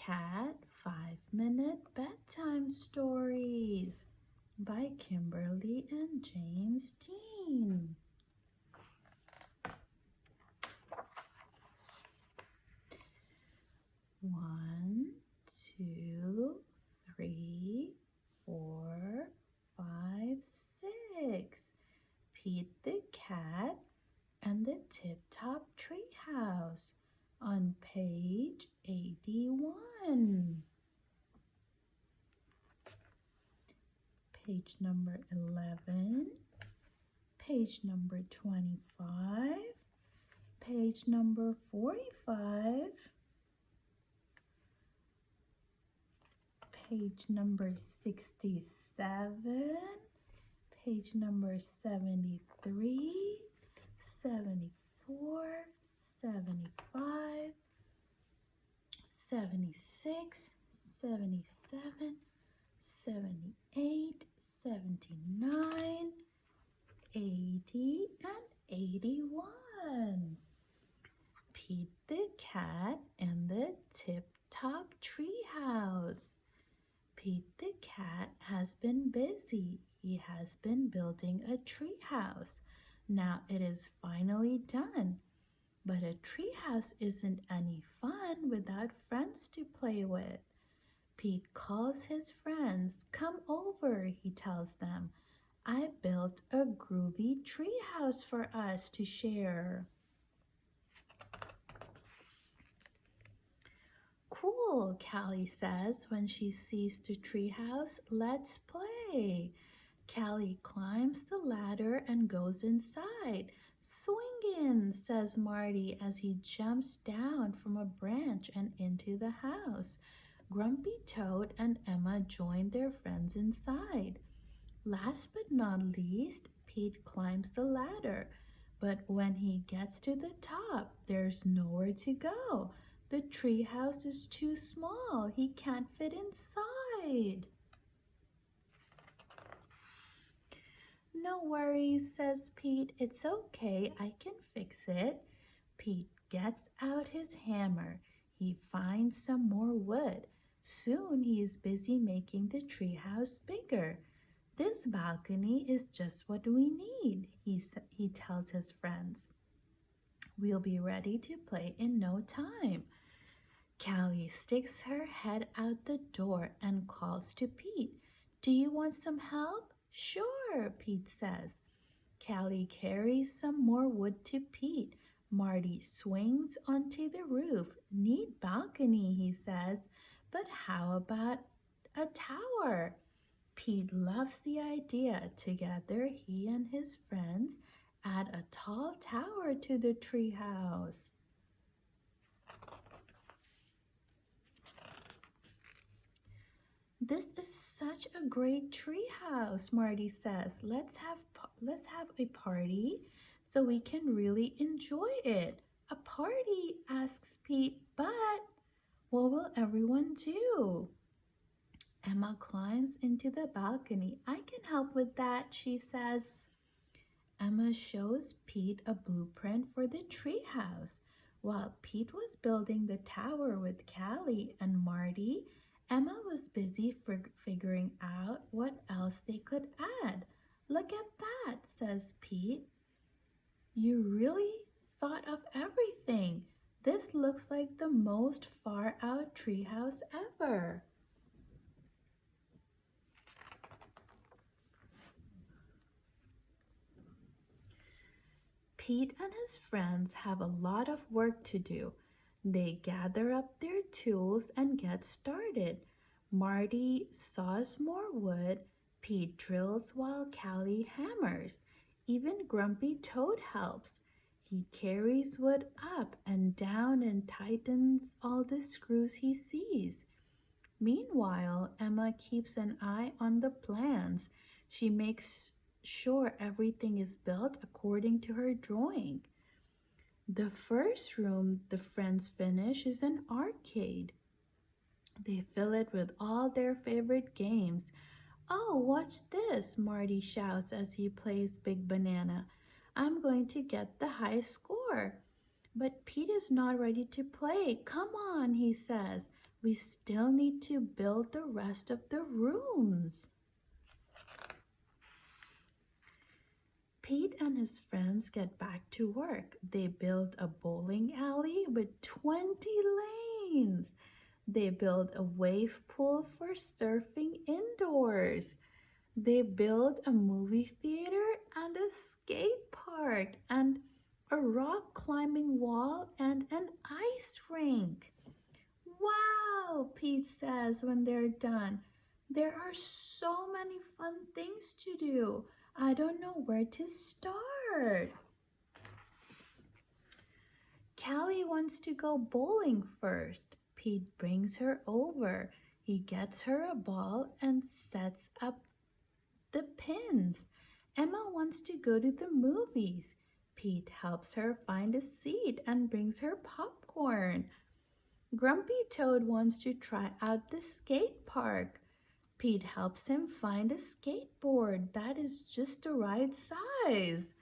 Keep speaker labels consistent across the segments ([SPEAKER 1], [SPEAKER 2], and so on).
[SPEAKER 1] Cat 5-Minute Bedtime Stories by Kimberly and James Dean. One, two, three, four, five, six. Pete the Cat and the Tip-Top Treehouse on page 81. Page number 11, page number 25, page number 45, page number 67, page number 73, 74, 75, 76, 77, 78, 79, 80, and 81. Pete the Cat and the Tip-Top Treehouse. Pete the Cat has been busy. He has been building a treehouse. Now it is finally done. But a treehouse isn't any fun without friends to play with. Pete calls his friends. Come over, he tells them. I built a groovy treehouse for us to share. Cool, Callie says when she sees the treehouse. Let's play. Callie climbs the ladder and goes inside. Swingin', says Marty as he jumps down from a branch and into the house. Grumpy Toad and Emma join their friends inside. Last but not least, Pete climbs the ladder. But when he gets to the top, there's nowhere to go. The treehouse is too small. He can't fit inside. No worries, says Pete. It's okay. I can fix it. Pete gets out his hammer. He finds some more wood. Soon he is busy making the treehouse bigger. This balcony is just what we need, he tells his friends. We'll be ready to play in no time. Callie sticks her head out the door and calls to Pete. Do you want some help? Sure, Pete says. Callie carries some more wood to Pete. Marty swings onto the roof. Neat balcony, he says. But how about a tower? Pete loves the idea. Together, he and his friends add a tall tower to the treehouse. This is such a great treehouse, Marty says. Let's have a party so we can really enjoy it. A party, asks Pete, but what will everyone do? Emma climbs into the balcony. I can help with that, she says. Emma shows Pete a blueprint for the treehouse. While Pete was building the tower with Callie and Marty, Emma was busy figuring out what else they could add. Look at that, says Pete. You really thought of everything. This looks like the most far out treehouse ever. Pete and his friends have a lot of work to do. They gather up their tools and get started. Marty saws more wood. Pete drills while Callie hammers. Even Grumpy Toad helps. He carries wood up and down and tightens all the screws he sees. Meanwhile, Emma keeps an eye on the plans. She makes sure everything is built according to her drawing. The first room the friends finish is an arcade. They fill it with all their favorite games. Oh, watch this, Marty shouts as he plays Big Banana. I'm going to get the high score. But Pete is not ready to play. Come on, he says. We still need to build the rest of the rooms. Pete and his friends get back to work. They build a bowling alley with 20 lanes. They build a wave pool for surfing indoors. They build a movie theater and a skate park and a rock climbing wall and an ice rink. Wow, Pete says when they're done. There are so many fun things to do. I don't know where to start. Callie wants to go bowling first. Pete brings her over. He gets her a ball and sets up the pins. Emma wants to go to the movies. Pete helps her find a seat and brings her popcorn. Grumpy Toad wants to try out the skate park. Pete helps him find a skateboard that is just the right size.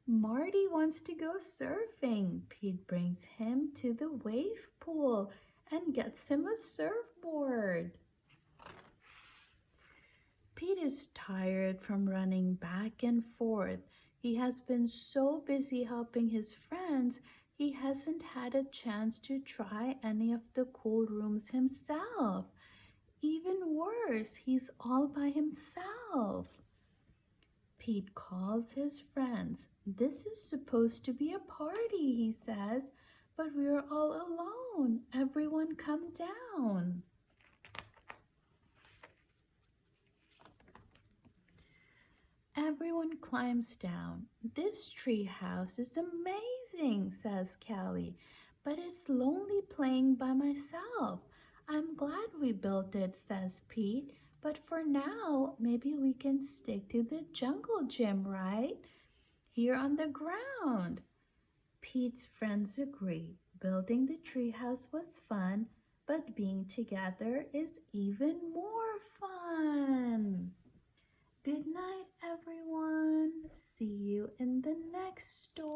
[SPEAKER 1] Marty wants to go surfing. Pete brings him to the wave pool and gets him a surfboard. Pete is tired from running back and forth. He has been so busy helping his friends, he hasn't had a chance to try any of the cool rooms himself. Even worse, he's all by himself. Pete calls his friends. This is supposed to be a party, he says, but we're all alone. Everyone come down. Everyone climbs down. This tree house is amazing, says Callie, but it's lonely playing by myself. I'm glad we built it, says Pete, but for now, maybe we can stick to the jungle gym, right? Here on the ground. Pete's friends agree. Building the treehouse was fun, but being together is even more fun. Good night, everyone. See you in the next story.